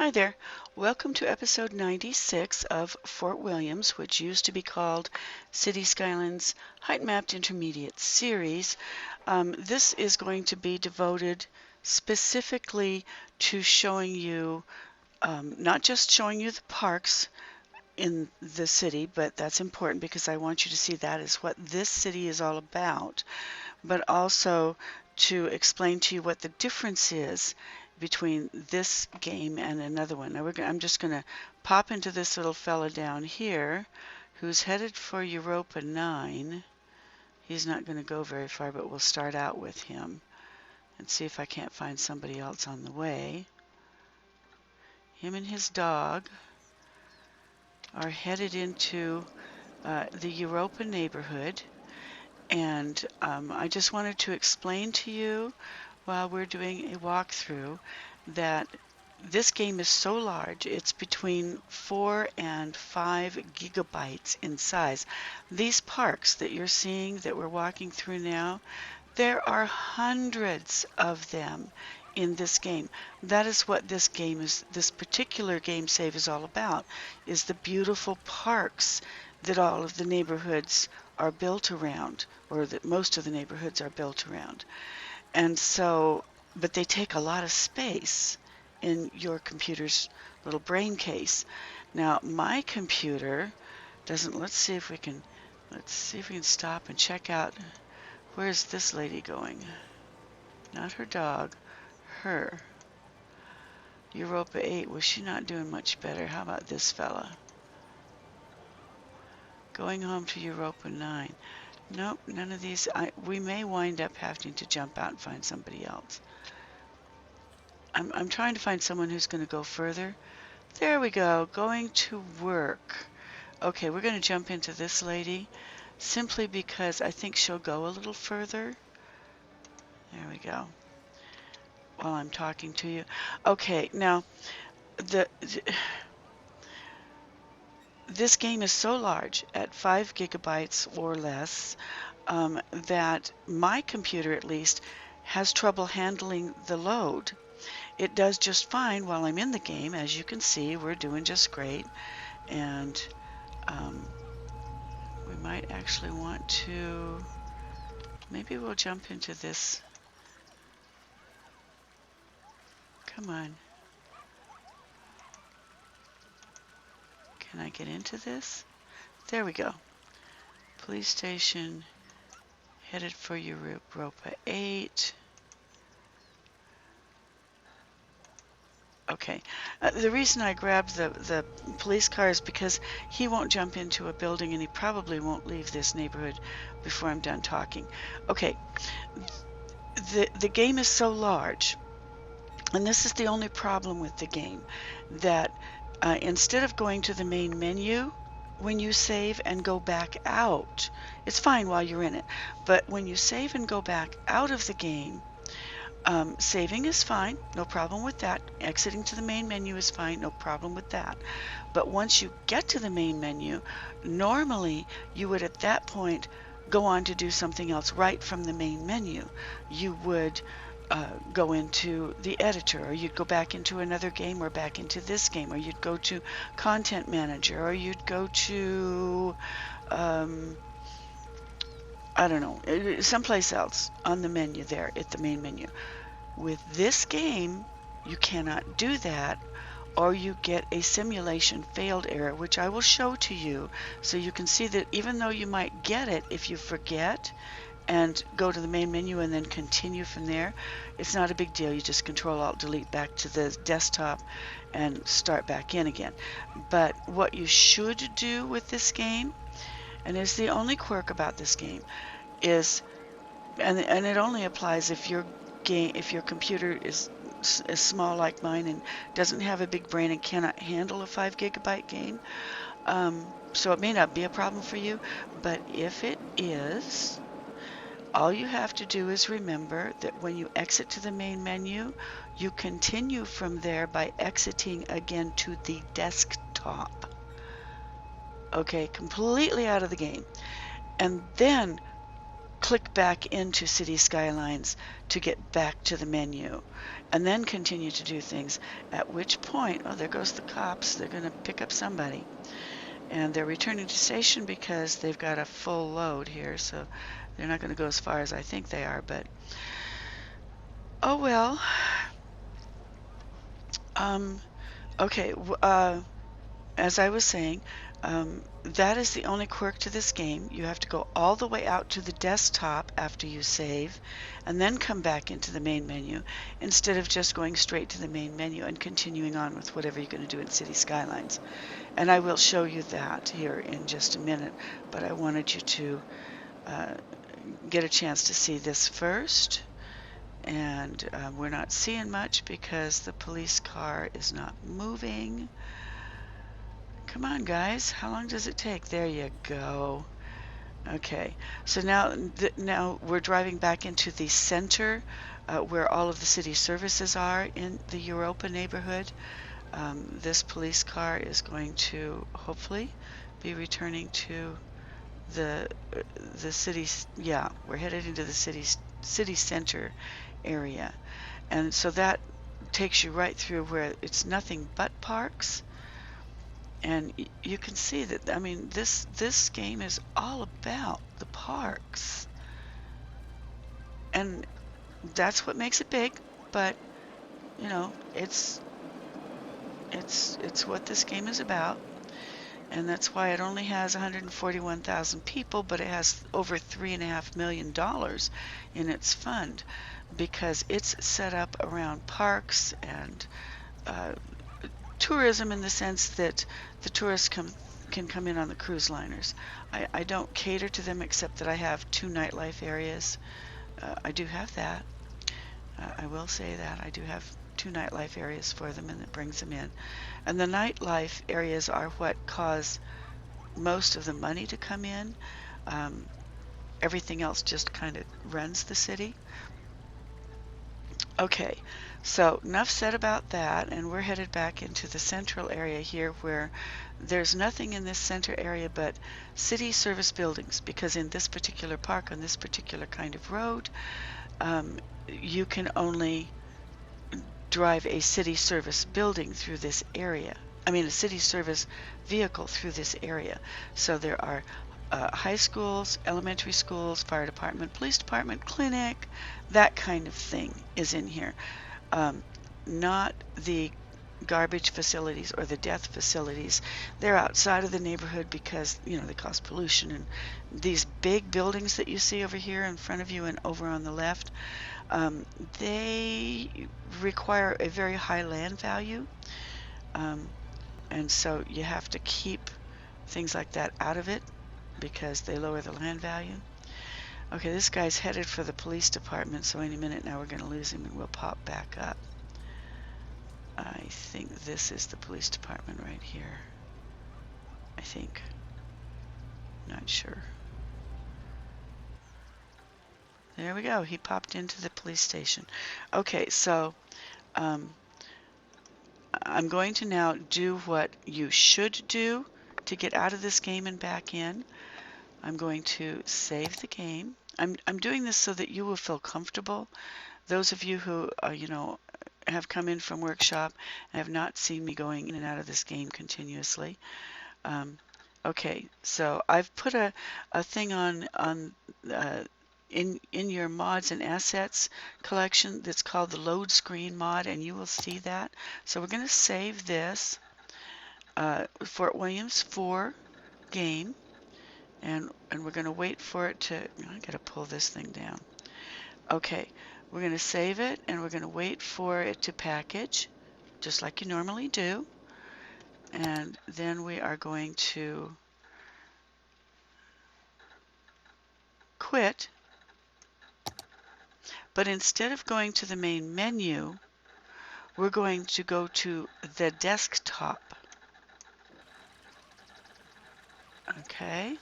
Hi there. Welcome to episode 96 of Fort Williams, which used to be called City Skylines HeightMapped Intermediate Series. This is going to be devoted specifically to showing you, not just showing you the parks in the city, but that's important because I want you to see that is what this city is all about, but also to explain to you what the difference is between this game and another one. Now I'm just going to pop into this little fella down here who's headed for Europa 9. He's not going to go very far, but we'll start out with him and see if I can't find somebody else on the way. Him and his dog are headed into the Europa neighborhood, and I just wanted to explain to you while we're doing a walkthrough that this game is so large, it's between 4 and 5 gigabytes in size. These parks that you're seeing that we're walking through now, there are hundreds of them in this game. That is what this game is, this particular Gamesave is all about, is the beautiful parks that all of the neighborhoods are built around, or that most of the neighborhoods are built around. And so, but they take a lot of space in your computer's little brain case. Now, my computer doesn't, let's see if we can stop and check out, where's this lady going? Not her dog, her. Europa 8, was she not doing much better? How about this fella? Going home to Europa 9. Nope, none of these. We may wind up having to jump out and find somebody else. I'm trying to find someone who's going to go further. There we go, going to work. Okay, we're going to jump into this lady simply because I think she'll go a little further. There we go. While I'm talking to you. Okay, now this game is so large, at 5 gigabytes or less, that my computer at least has trouble handling the load. It does just fine while I'm in the game. As you can see, we're doing just great. And we might actually want to, maybe we'll jump into this. Come on. Can I get into this? There we go. Police station, headed for Europa 8. Okay. The reason I grabbed the police car is because he won't jump into a building and he probably won't leave this neighborhood before I'm done talking. Okay. The game is so large, and this is the only problem with the game, that instead of going to the main menu when you save and go back out, it's fine while you're in it, but when you save and go back out of the game, saving is fine, no problem with that. Exiting to the main menu is fine, no problem with that. But once you get to the main menu, normally you would at that point go on to do something else right from the main menu. You would go into the editor, or you'd go back into another game, or back into this game, or you'd go to Content Manager, or you'd go to I don't know, someplace else on the menu there at the main menu. With this game, you cannot do that, or you get a simulation failed error, which I will show to you, so you can see that even though you might get it if you forget and go to the main menu and then continue from there, it's not a big deal. You just Control-Alt-Delete back to the desktop and start back in again. But what you should do with this game, and it's the only quirk about this game, is, and it only applies if your computer is small like mine and doesn't have a big brain and cannot handle a 5 gigabyte game. So it may not be a problem for you, but if it is, all you have to do is remember that when you exit to the main menu, you continue from there by exiting again to the desktop. Okay, completely out of the game. And then click back into City Skylines to get back to the menu, and then continue to do things, at which point, oh, there goes the cops. They're going to pick up somebody. And they're returning to station because they've got a full load here, so they're not going to go as far as I think they are, but oh well. Okay, as I was saying, that is the only quirk to this game. You have to go all the way out to the desktop after you save, and then come back into the main menu, instead of just going straight to the main menu and continuing on with whatever you're going to do in City Skylines. And I will show you that here in just a minute, but I wanted you to get a chance to see this first. And we're not seeing much because the police car is not moving. Come on, guys. How long does it take? There you go. Okay, so now we're driving back into the center where all of the city services are in the Europa neighborhood. This police car is going to hopefully be returning to the city. Yeah, we're headed into the city center area, and so that takes you right through where it's nothing but parks. And you can see that, I mean, this game is all about the parks, and that's what makes it big. But you know, it's what this game is about, and that's why it only has 141,000 people, but it has over $3.5 million in its fund, because it's set up around parks and tourism, in the sense that the tourists can come in on the cruise liners. I don't cater to them, except that I have 2 nightlife areas. I do have that. I will say that I do have 2 nightlife areas for them, and it brings them in. And the nightlife areas are what cause most of the money to come in. Everything else just kind of runs the city. Okay, so enough said about that, and we're headed back into the central area here, where there's nothing in this center area but city service buildings, because in this particular park, on this particular kind of road, you can only drive a city service building through this area. I mean, a city service vehicle through this area. So there are high schools, elementary schools, fire department, police department, clinic, that kind of thing is in here. Not the garbage facilities or the death facilities. They're outside of the neighborhood because, you know, they cause pollution. And these big buildings that you see over here in front of you and over on the left, they require a very high land value. And so you have to keep things like that out of it, because they lower the land value. Okay, this guy's headed for the police department, so any minute now we're going to lose him and we'll pop back up. I think this is the police department right here. I think. Not sure. There we go. He popped into the police station. Okay, so I'm going to now do what you should do to get out of this game and back in. I'm going to save the game. I'm doing this so that you will feel comfortable. Those of you who you know, have come in from workshop and have not seen me going in and out of this game continuously. Okay, so I've put a thing on in your mods and assets collection that's called the load screen mod, and you will see that. So we're going to save this Fort Williams 4 game. And we're going to wait for it to, I got to pull this thing down. Okay, we're going to save it, and we're going to wait for it to package, just like you normally do. And then we are going to quit. But instead of going to the main menu, we're going to go to the desktop. Okay.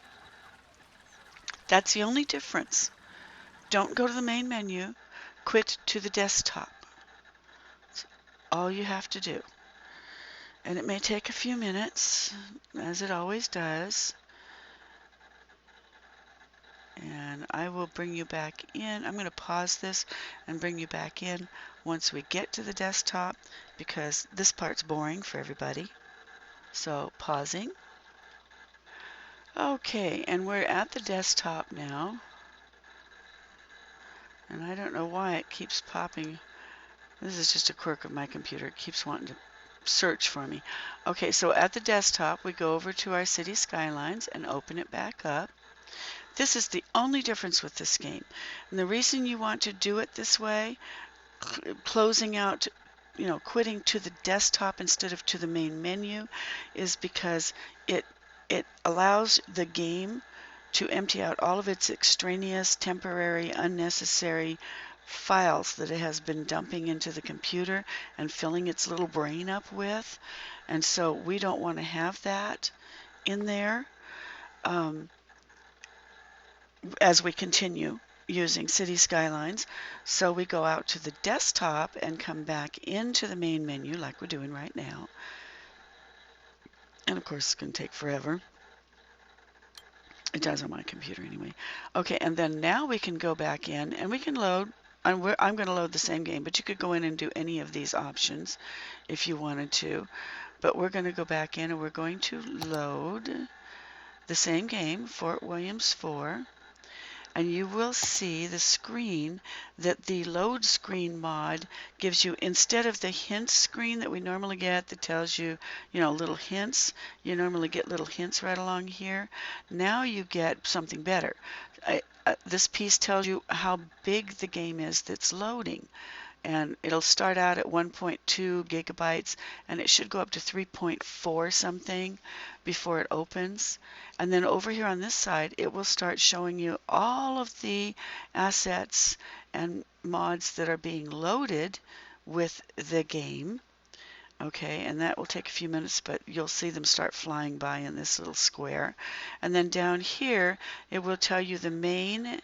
That's the only difference. Don't go to the main menu, quit to the desktop. That's all you have to do. And it may take a few minutes, as it always does. And I will bring you back in. I'm going to pause this and bring you back in once we get to the desktop, because this part's boring for everybody. So pausing. Okay, and we're at the desktop now. And I don't know why it keeps popping. This is just a quirk of my computer. It keeps wanting to search for me. Okay, so at the desktop, we go over to our City Skylines and open it back up. This is the only difference with this game. And the reason you want to do it this way, closing out, quitting to the desktop instead of to the main menu, is because it allows the game to empty out all of its extraneous, temporary, unnecessary files that it has been dumping into the computer and filling its little brain up with. And so we don't want to have that in there as we continue using City Skylines. So we go out to the desktop and come back into the main menu like we're doing right now. And of course, it's going to take forever. It does on my computer anyway. Okay, and then now we can go back in and we can load. I'm going to load the same game, but you could go in and do any of these options if you wanted to. But we're going to go back in and we're going to load the same game, Fort Williams 4. And you will see the screen that the load screen mod gives you. Instead of the hints screen that we normally get that tells you, little hints, you normally get little hints right along here. Now you get something better. This piece tells you how big the game is that's loading. And it'll start out at 1.2 gigabytes, and it should go up to 3.4 something before it opens. And then over here on this side, it will start showing you all of the assets and mods that are being loaded with the game. Okay, and that will take a few minutes, but you'll see them start flying by in this little square. And then down here, it will tell you the main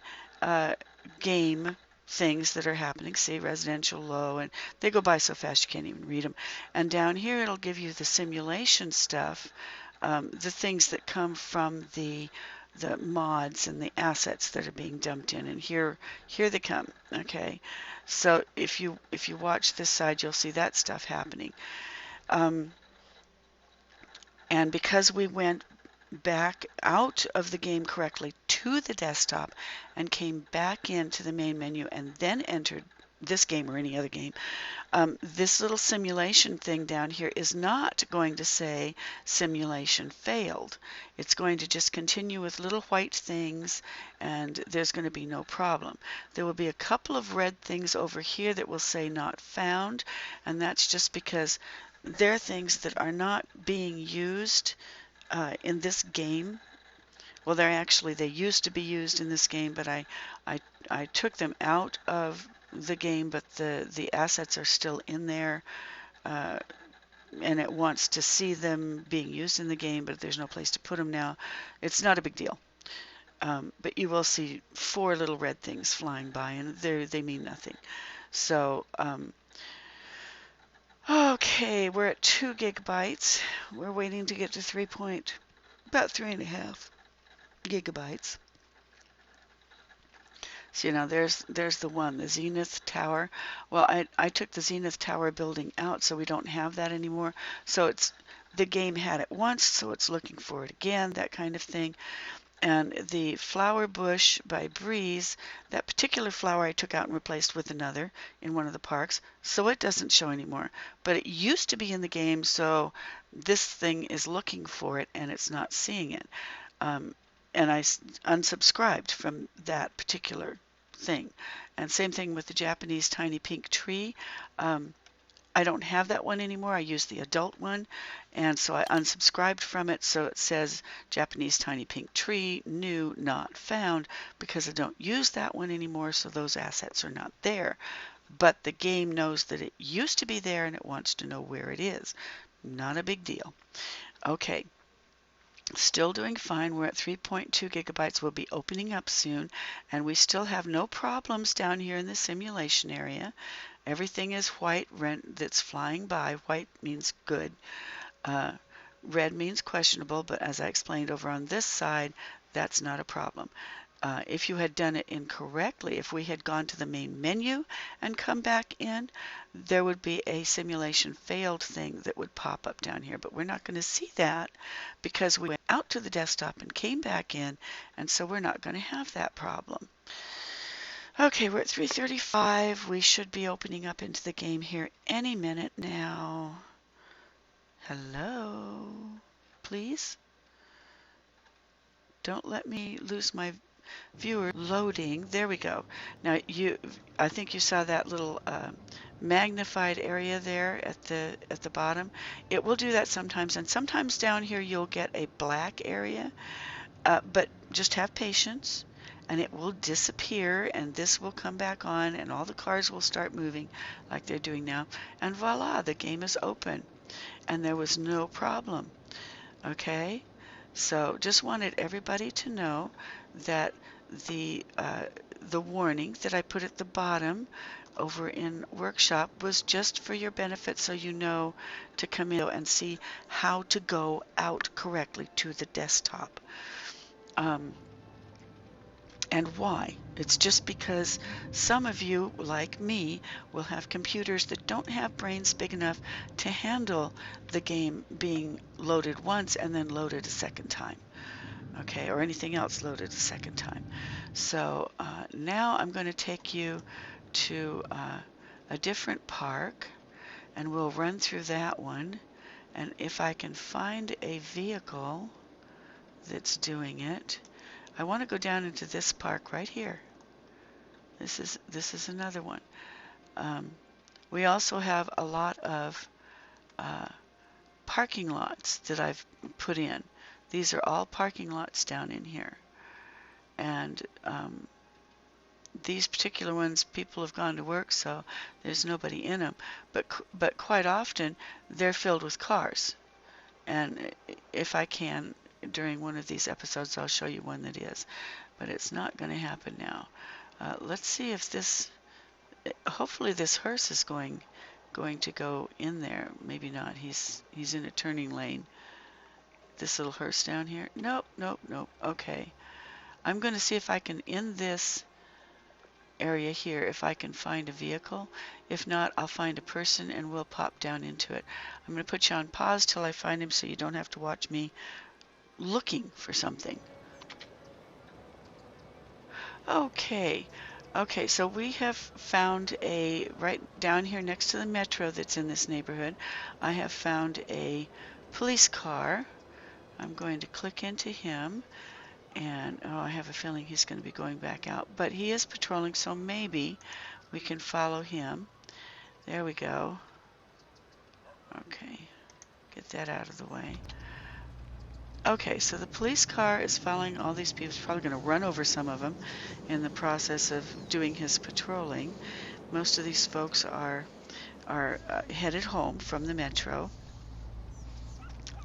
game things that are happening. See, residential low, and they go by so fast you can't even read them. And down here, it'll give you the simulation stuff, the things that come from the mods and the assets that are being dumped in. And here they come. Okay, so if you watch this side, you'll see that stuff happening. And because we went back out of the game correctly to the desktop and came back into the main menu and then entered this game or any other game, this little simulation thing down here is not going to say simulation failed. It's going to just continue with little white things, and there's going to be no problem. There will be a couple of red things over here that will say not found, and that's just because they're things that are not being used in this game. Well, they used to be used in this game, but I took them out of the game, but the assets are still in there, and it wants to see them being used in the game, but there's no place to put them now. It's not a big deal. But you will see 4 little red things flying by, and they mean nothing. So, okay, we're at 2 gigabytes. We're waiting to get to about 3.5 gigabytes. So, there's the one, the Zenith Tower. Well, I took the Zenith Tower building out, so we don't have that anymore. So the game had it once, so it's looking for it again, that kind of thing. And the flower bush by Breeze, that particular flower I took out and replaced with another in one of the parks, so it doesn't show anymore. But it used to be in the game, so this thing is looking for it and it's not seeing it. And I unsubscribed from that particular thing. And same thing with the Japanese tiny pink tree. I don't have that one anymore. I use the adult one, and so I unsubscribed from it. So it says Japanese tiny pink tree, new, not found, because I don't use that one anymore, so those assets are not there. But the game knows that it used to be there and it wants to know where it is. Not a big deal. Okay. Still doing fine. We're at 3.2 gigabytes. We'll be opening up soon, and we still have no problems down here in the simulation area. Everything is white that's flying by. White means good. Red means questionable, but as I explained over on this side, that's not a problem. if you had done it incorrectly, if we had gone to the main menu and come back in, there would be a simulation failed thing that would pop up down here. But we're not going to see that because we went out to the desktop and came back in, and so we're not going to have that problem. Okay, we're at 3:35. We should be opening up into the game here any minute now. Hello, please. Don't let me lose my viewer. Loading. There we go. Now I think you saw that little magnified area there at the bottom. It will do that sometimes, and sometimes down here you'll get a black area. But just have patience, and it will disappear, and this will come back on, and all the cars will start moving like they're doing now. And voila, the game is open, and there was no problem. Okay. So just wanted everybody to know that the warning that I put at the bottom over in Workshop was just for your benefit, so you know to come in and see how to go out correctly to the desktop. And why? It's just because some of you, like me, will have computers that don't have brains big enough to handle the game being loaded once and then loaded a second time, okay, or anything else loaded a second time. So now I'm going to take you to a different park, and we'll run through that one. And if I can find a vehicle that's doing it, I want to go down into this park right here. This is another one. We also have a lot of parking lots that I've put in. These are all parking lots down in here. And these particular ones, people have gone to work, so there's nobody in them. But quite often, they're filled with cars. And if I can, during one of these episodes, I'll show you one that is. But it's not going to happen now. Let's see if this, hopefully this hearse is going to go in there. Maybe not. He's in a turning lane. This little hearse down here. Nope, nope, nope. Okay. I'm going to see if I can, in this area here, if I can find a vehicle. If not, I'll find a person and we'll pop down into it. I'm going to put you on pause till I find him so you don't have to watch me looking for something. Okay. Okay, so we have found a, right down here next to the metro that's in this neighborhood, I have found a police car. I'm going to click into him, and oh, I have a feeling he's going to be going back out, but he is patrolling, so maybe we can follow him. There we go. Okay, get that out of the way. Okay, so the police car is following all these people. He's probably going to run over some of them in the process of doing his patrolling. Most of these folks are headed home from the metro.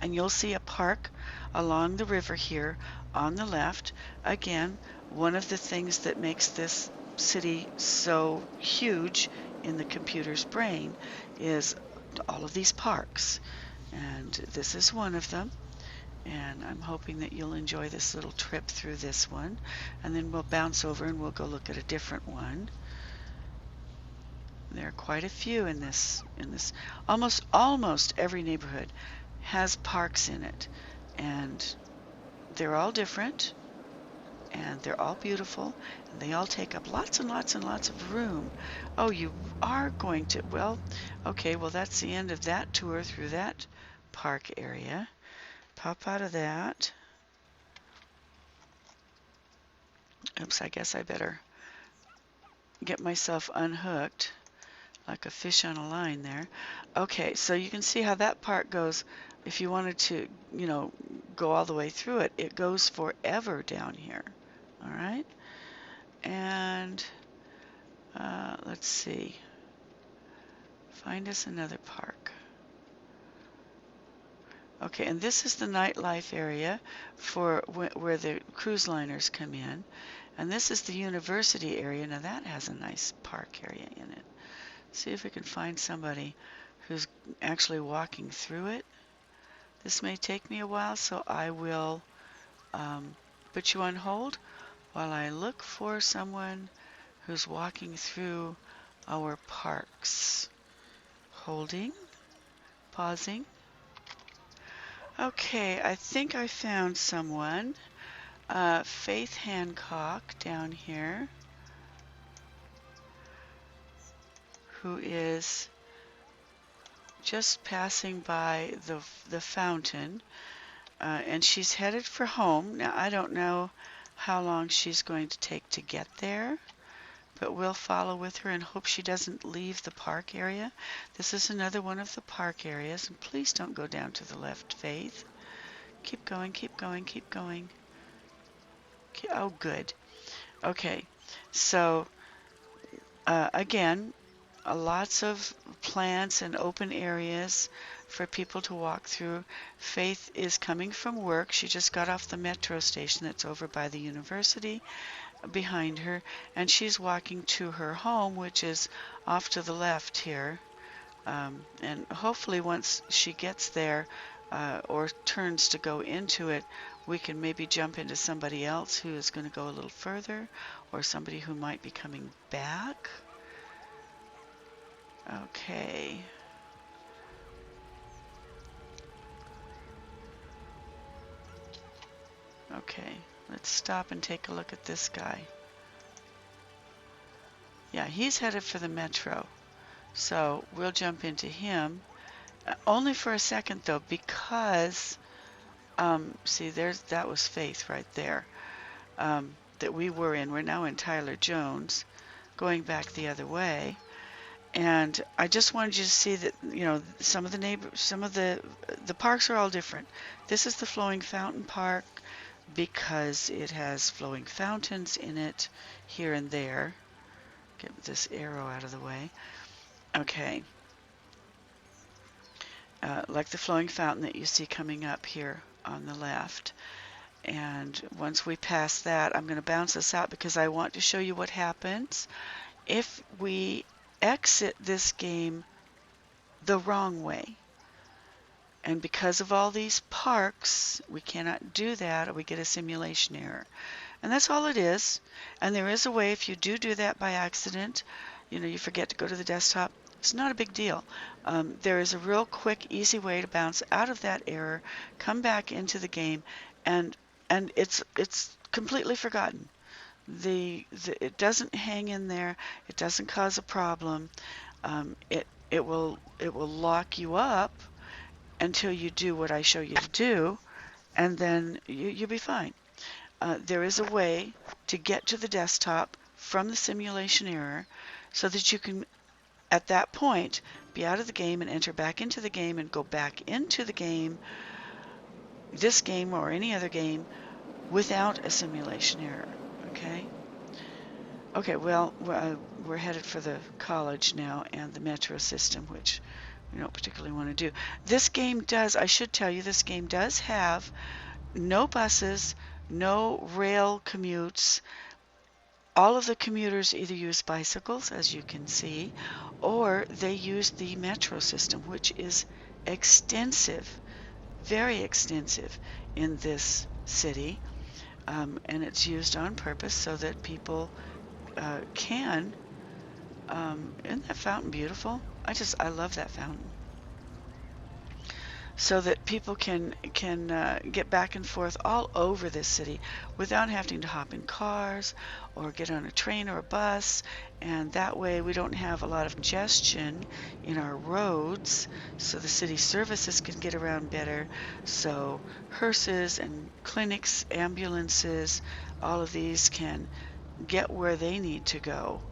And you'll see a park along the river here on the left. Again, one of the things that makes this city so huge in the computer's brain is all of these parks. And this is one of them. And I'm hoping that you'll enjoy this little trip through this one. And then we'll bounce over and we'll go look at a different one. There are quite a few in this. Almost every neighborhood has parks in it, and they're all different, and they're all beautiful, and they all take up lots and lots and lots of room. Oh, you are going to, well, okay, well that's the end of that tour through that park area. Pop out of that. Oops, I guess I better get myself unhooked like a fish on a line there. Okay, so you can see how that part goes. If you wanted to, you know, go all the way through it, it goes forever down here. All right, and let's see. Find us another park. Okay, and this is the nightlife area for where the cruise liners come in, and this is the university area. Now that has a nice park area in it. See if we can find somebody who's actually walking through it. This may take me a while, so I will put you on hold while I look for someone who's walking through our parks. Holding, pausing. Okay, I think I found someone. Faith Hancock down here, who is just passing by the fountain, and she's headed for home. Now, I don't know how long she's going to take to get there, but we'll follow with her and hope she doesn't leave the park area. This is another one of the park areas, and please don't go down to the left, Faith. Keep going, keep going, keep going. Oh, good. Okay, so again, lots of plants and open areas for people to walk through. Faith is coming from work. She just got off the metro station that's over by the university behind her, and she's walking to her home, which is off to the left here. And hopefully once she gets there or turns to go into it, we can maybe jump into somebody else who is going to go a little further, or somebody who might be coming back. Okay. Okay, let's stop and take a look at this guy. Yeah, he's headed for the metro. So we'll jump into him. Only for a second though, because see, that was Faith right there. That we were in. We're now in Tyler Jones, going back the other way. And I just wanted you to see that, you know, some of the parks are all different. This is the Flowing Fountain Park because it has flowing fountains in it here and there. Get this arrow out of the way. Okay. Like the flowing fountain that you see coming up here on the left. And once we pass that, I'm going to bounce this out because I want to show you what happens if we exit this game the wrong way. And because of all these parks, we cannot do that, or we get a simulation error. And that's all it is. And there is a way, if you do that by accident, you know, you forget to go to the desktop, it's not a big deal. There is a real quick, easy way to bounce out of that error, come back into the game, and it's completely forgotten. It doesn't hang in there. It doesn't cause a problem. It will lock you up until you do what I show you to do, and then you'll be fine. There is a way to get to the desktop from the simulation error so that you can, at that point, be out of the game and enter back into the game and go back into the game, this game or any other game, without a simulation error. Okay? Okay, well, we're headed for the college now and the metro system, which we don't particularly want to do. This game does, I should tell you, this game does have no buses, no rail commutes. All of the commuters either use bicycles, as you can see, or they use the metro system, which is extensive, very extensive in this city. And it's used on purpose so that people can. Isn't that fountain beautiful? I love that fountain. So that people can get back and forth all over this city without having to hop in cars or get on a train or a bus, and that way we don't have a lot of congestion in our roads, so the city services can get around better, so hearses and clinics, ambulances, all of these can get where they need to go,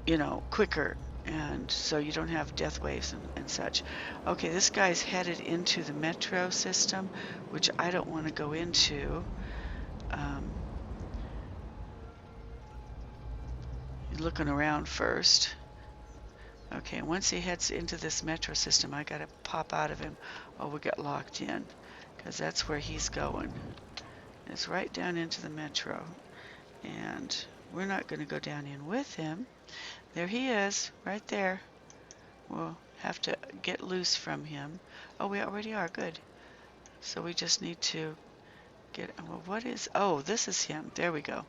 you know, quicker. And so you don't have death waves and such. Okay, this guy's headed into the metro system, which I don't want to go into. Looking around first. Okay, once he heads into this metro system, I got to pop out of him or we get locked in, because that's where he's going. It's right down into the metro. And we're not going to go down in with him. There he is, right there. We'll have to get loose from him. Oh, we already are, good. So we just need to Well, what is, oh, this is him. There we go.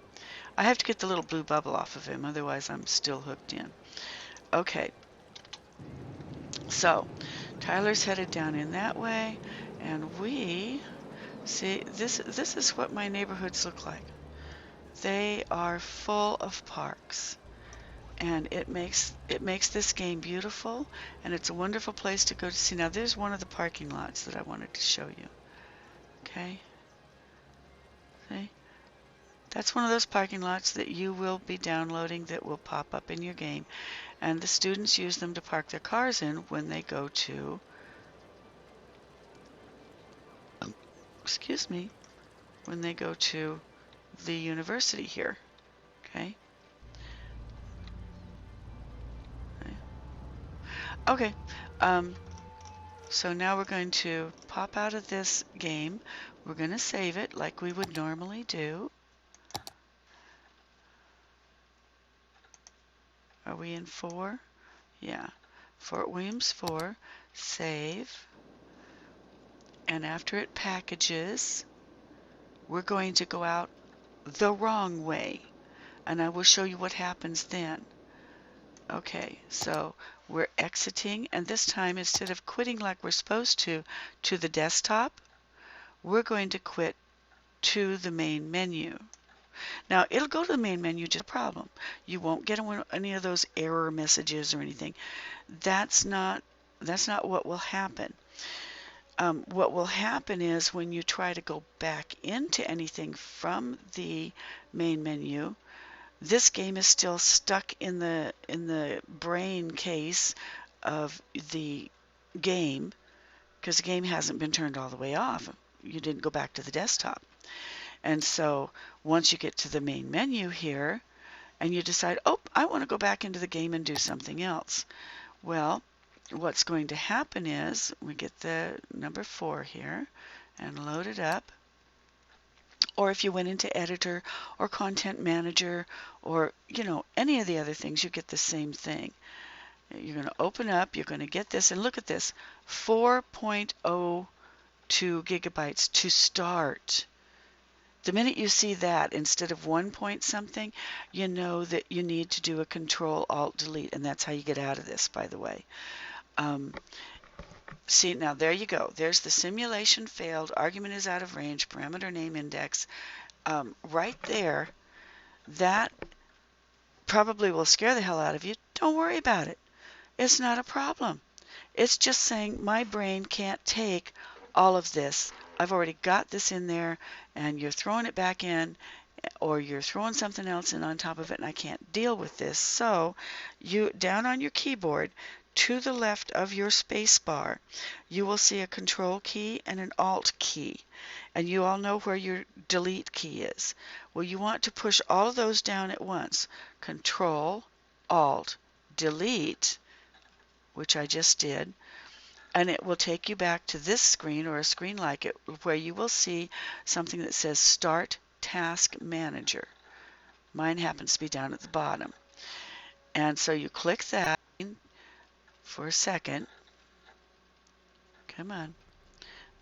I have to get the little blue bubble off of him, otherwise I'm still hooked in. Okay, so Tyler's headed down in that way, and we see this is what my neighborhoods look like. They are full of parks, and it makes this game beautiful, and it's a wonderful place to go to see. Now there's one of the parking lots that I wanted to show you. Okay, see? That's one of those parking lots that you will be downloading that will pop up in your game, and the students use them to park their cars in when they go to, excuse me, when they go to the university here. Okay. Okay. So now we're going to pop out of this game. We're going to save it like we would normally do. Are we in 4? Yeah. Fort Williams 4. Save. And after it packages, we're going to go out the wrong way. And I will show you what happens then. Okay, so we're exiting, and this time instead of quitting like we're supposed to the desktop, we're going to quit to the main menu. Now it'll go to the main menu, just a problem. You won't get any of those error messages or anything. That's not what will happen. What will happen is when you try to go back into anything from the main menu, this game is still stuck in the brain case of the game because the game hasn't been turned all the way off. You didn't go back to the desktop. And so once you get to the main menu here and you decide, oh, I want to go back into the game and do something else. Well, what's going to happen is we get the number 4 here and load it up. Or if you went into editor or content manager or, you know, any of the other things, you get the same thing. You're going to open up, you're going to get this, and look at this, 4.02 gigabytes to start. The minute you see that instead of 1 point something, you know that you need to do a Control-Alt-Delete, and that's how you get out of this, by the way. See, now there you go. There's the simulation failed, argument is out of range, parameter name index. Right there, that probably will scare the hell out of you. Don't worry about it. It's not a problem. It's just saying my brain can't take all of this. I've already got this in there, and you're throwing it back in, or you're throwing something else in on top of it, and I can't deal with this. So you, down on your keyboard, to the left of your space bar, you will see a Control key and an Alt key. And you all know where your Delete key is. Well, you want to push all of those down at once. Control, Alt, Delete, which I just did. And it will take you back to this screen, or a screen like it, where you will see something that says Start Task Manager. Mine happens to be down at the bottom. And so you click that for a second. Come on.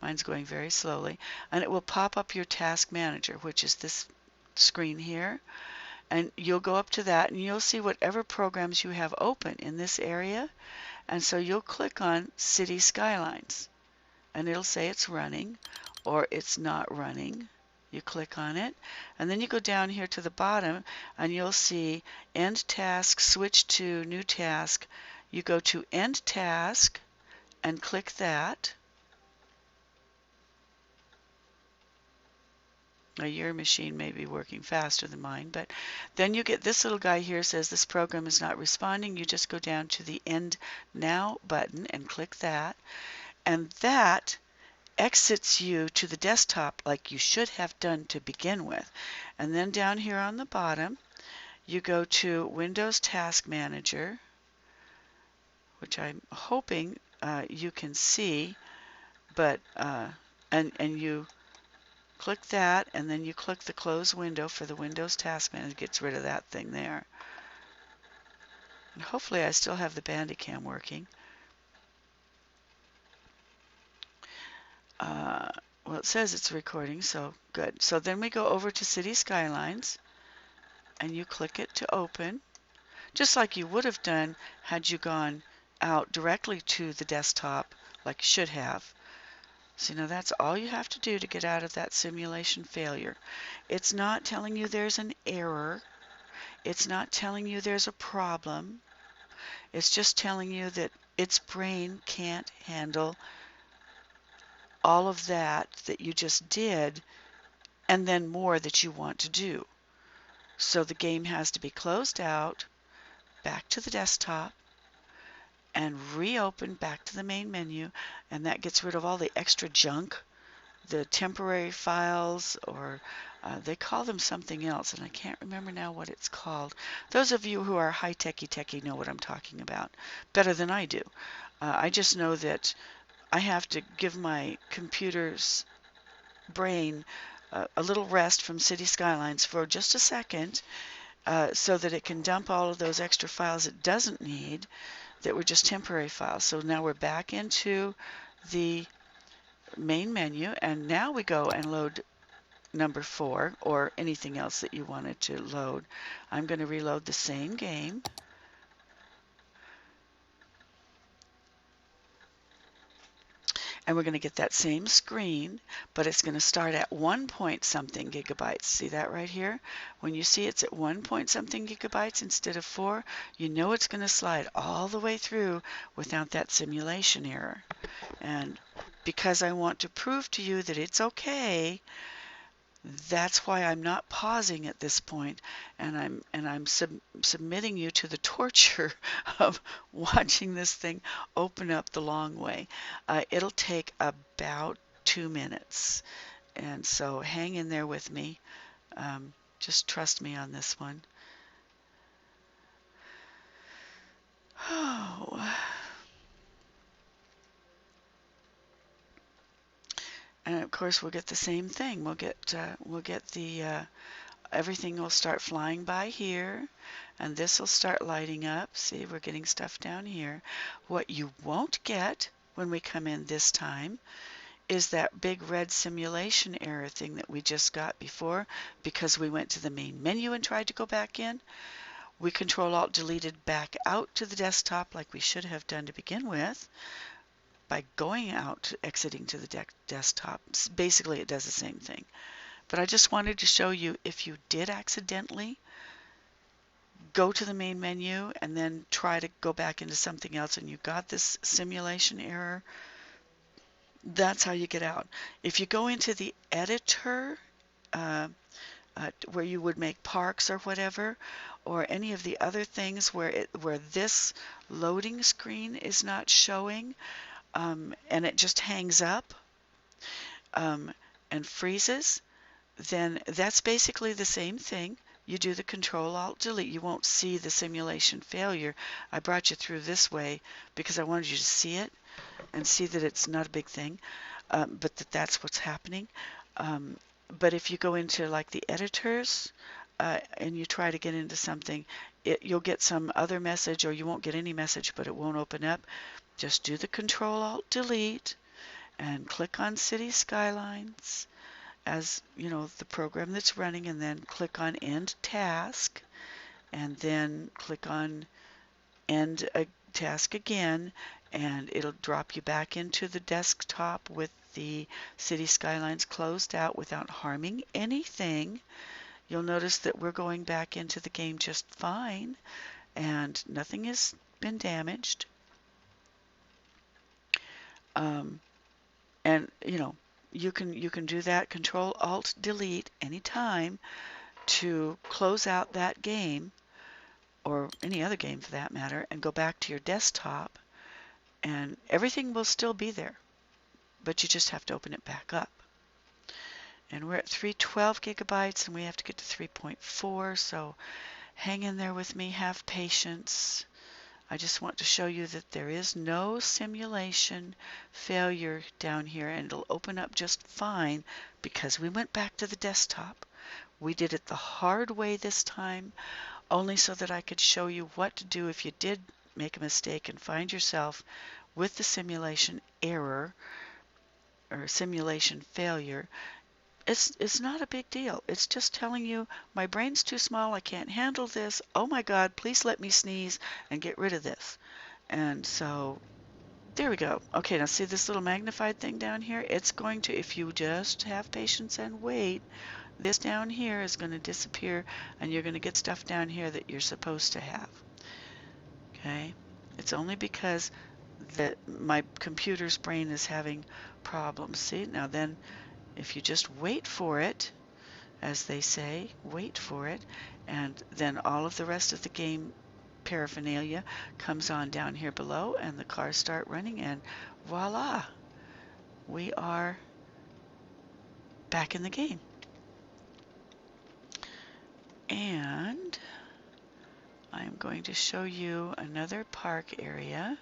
Mine's going very slowly. And it will pop up your Task Manager, which is this screen here. And you'll go up to that, and you'll see whatever programs you have open in this area. And so you'll click on City Skylines. And it'll say it's running, or it's not running. You click on it, and then you go down here to the bottom, and you'll see End Task, Switch to New Task. You go to End Task and click that. Now your machine may be working faster than mine, but then you get this little guy here says this program is not responding. You just go down to the End Now button and click that, and that exits you to the desktop like you should have done to begin with. And then down here on the bottom, you go to Windows Task Manager, which I'm hoping you can see, but and you click that, and then you click the close window for the Windows Task Manager. It gets rid of that thing there. And hopefully I still have the Bandicam working. Well, it says it's recording, so good. So then we go over to City Skylines, and you click it to open, just like you would have done had you gone out directly to the desktop like you should have. So now that's all you have to do to get out of that simulation failure. It's not telling you there's an error. It's not telling you there's a problem. It's just telling you that its brain can't handle all of that you just did, and then more that you want to do. So the game has to be closed out, back to the desktop, and reopen back to the main menu, and that gets rid of all the extra junk, the temporary files, or they call them something else, and I can't remember now what it's called. Those of you who are high-techy know what I'm talking about better than I do. I just know that I have to give my computer's brain a little rest from City Skylines for just a second, so that it can dump all of those extra files it doesn't need that were just temporary files. So now we're back into the main menu, and now we go and load number 4 or anything else that you wanted to load. I'm going to reload the same game. And we're going to get that same screen, but it's going to start at 1 point something gigabytes. See that right here? When you see it's at 1 point something gigabytes instead of 4, you know it's going to slide all the way through without that simulation error. And because I want to prove to you that it's okay, that's why I'm not pausing at this point, and I'm submitting you to the torture of watching this thing open up the long way. It'll take about 2 minutes, and so hang in there with me. Just trust me on this one. Oh. And of course we'll get the same thing. We'll get the everything will start flying by here, and this will start lighting up. See, we're getting stuff down here. What you won't get when we come in this time is that big red simulation error thing that we just got before, because we went to the main menu and tried to go back in. We Control-Alt-Deleted back out to the desktop like we should have done to begin with by going out, exiting to the desktop. Basically, it does the same thing. But I just wanted to show you, if you did accidentally go to the main menu and then try to go back into something else and you got this simulation error, that's how you get out. If you go into the editor, where you would make parks or whatever, or any of the other things where this loading screen is not showing, and it just hangs up and freezes, then that's basically the same thing. You do the Control-Alt-Delete. You won't see the simulation failure. I brought you through this way because I wanted you to see it and see that it's not a big thing, but that's what's happening. But if you go into like the editors and you try to get into something, you'll get some other message, or you won't get any message, but it won't open up. Just do the Control-Alt-Delete and click on City Skylines as the program that's running, and then click on End Task, and then click on End a Task again, and it'll drop you back into the desktop with the City Skylines closed out without harming anything. You'll notice that we're going back into the game just fine, and nothing has been damaged. And you can do that Control-Alt-Delete anytime to close out that game, or any other game for that matter, and go back to your desktop, and everything will still be there, but you just have to open it back up. And we're at 312 gigabytes, and we have to get to 3.4, so hang in there with me, have patience. I just want to show you that there is no simulation failure down here, and it'll open up just fine because we went back to the desktop. We did it the hard way this time, only so that I could show you what to do if you did make a mistake and find yourself with the simulation error. or simulation failure, it's not a big deal. It's just telling you, my brain's too small, I can't handle this. Oh my God, please let me sneeze and get rid of this. And so there we go. Okay, now see this little magnified thing down here? It's going to, if you just have patience and wait, this down here is going to disappear and you're going to get stuff down here that you're supposed to have. Okay? It's only because that my computer's brain is having problems. See? Now then, if you just wait for it, as they say, wait for it, and then all of the rest of the game paraphernalia comes on down here below, and the cars start running, and voila, we are back in the game. And I'm going to show you another park area.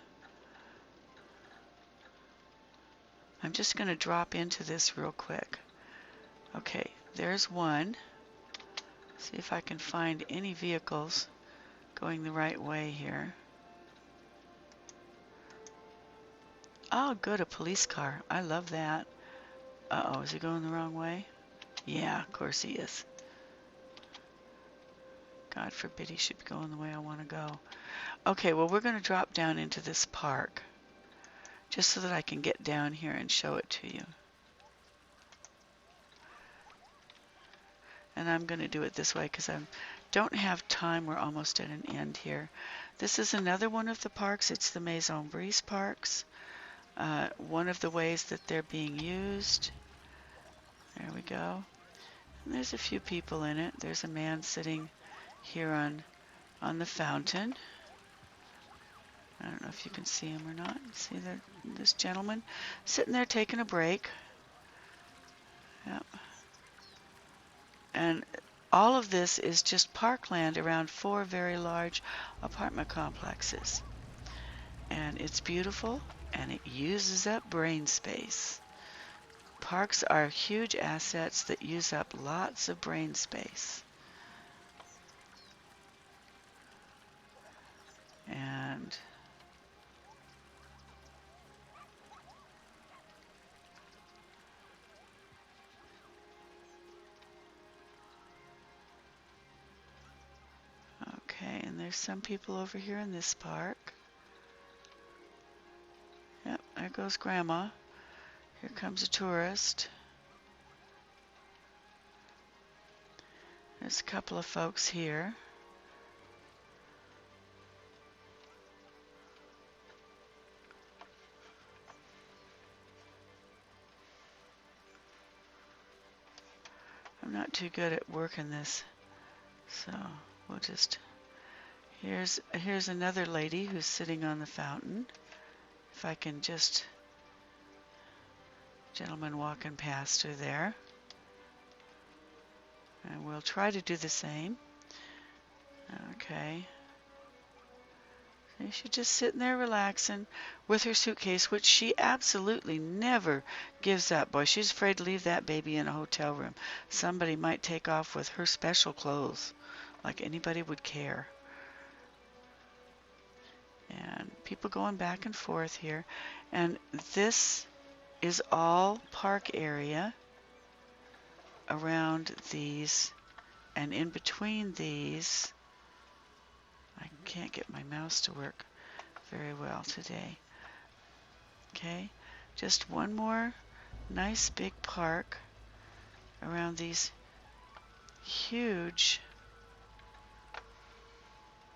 I'm just going to drop into this real quick. Okay, there's one. See if I can find any vehicles going the right way here. Oh, good, a police car. I love that. Uh-oh, is he going the wrong way? Yeah, of course he is. God forbid he should be going the way I want to go. Okay, well, we're going to drop down into this park just so that I can get down here and show it to you. And I'm going to do it this way because I don't have time. We're almost at an end here. This is another one of the parks. It's the Maison Brise parks. One of the ways that they're being used. There we go. And there's a few people in it. There's a man sitting here on the fountain. I don't know if you can see him or not. See this gentleman sitting there taking a break. Yep. And all of this is just parkland around 4 very large apartment complexes. And it's beautiful, and it uses up brain space. Parks are huge assets that use up lots of brain space. And okay, and there's some people over here in this park. Yep, there goes Grandma. Here comes a tourist. There's a couple of folks here. I'm not too good at working this, so we'll just... Here's another lady who's sitting on the fountain. If I can just... Gentleman walking past her there. And we'll try to do the same. Okay. She's just sitting there relaxing with her suitcase, which she absolutely never gives up. Boy, she's afraid to leave that baby in a hotel room. Somebody might take off with her special clothes, like anybody would care. And people going back and forth here. And this is all park area around these, and in between these. I can't get my mouse to work very well today. Okay, just one more nice big park around these huge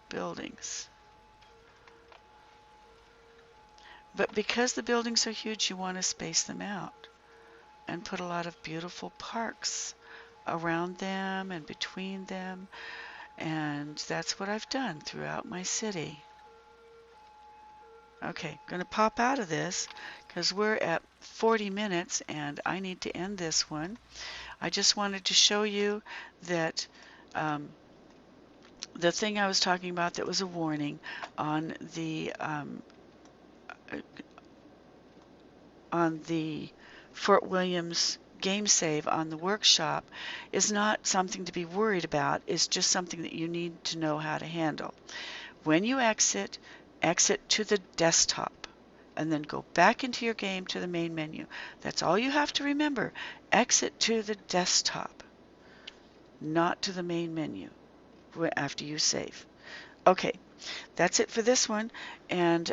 buildings. But because the buildings are huge, you want to space them out and put a lot of beautiful parks around them and between them. And that's what I've done throughout my city. Okay, going to pop out of this because we're at 40 minutes and I need to end this one. I just wanted to show you that the thing I was talking about that was a warning on the Fort Williams Gamesave on the workshop is not something to be worried about. It's just something that you need to know how to handle. When you exit to the desktop and then go back into your game to the main menu. That's all you have to remember. Exit to the desktop, not to the main menu after you save. Okay, that's it for this one. And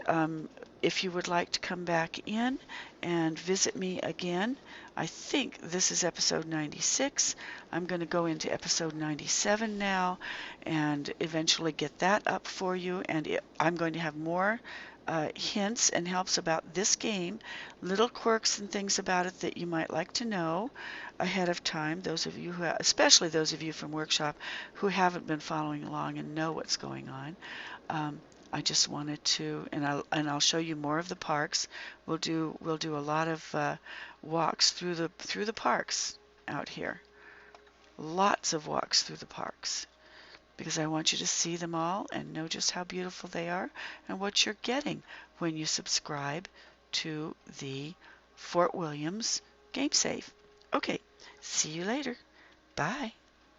if you would like to come back in and visit me again, I think this is episode 96. I'm going to go into episode 97 now and eventually get that up for you. And I'm going to have more hints and helps about this game, little quirks and things about it that you might like to know ahead of time. Those of you who, especially those of you from Workshop who haven't been following along and know what's going on. I just wanted to, and I'll show you more of the parks. We'll do a lot of walks through the parks out here. Lots of walks through the parks, because I want you to see them all and know just how beautiful they are and what you're getting when you subscribe to the Fort Williams Gamesave. Okay, see you later. Bye.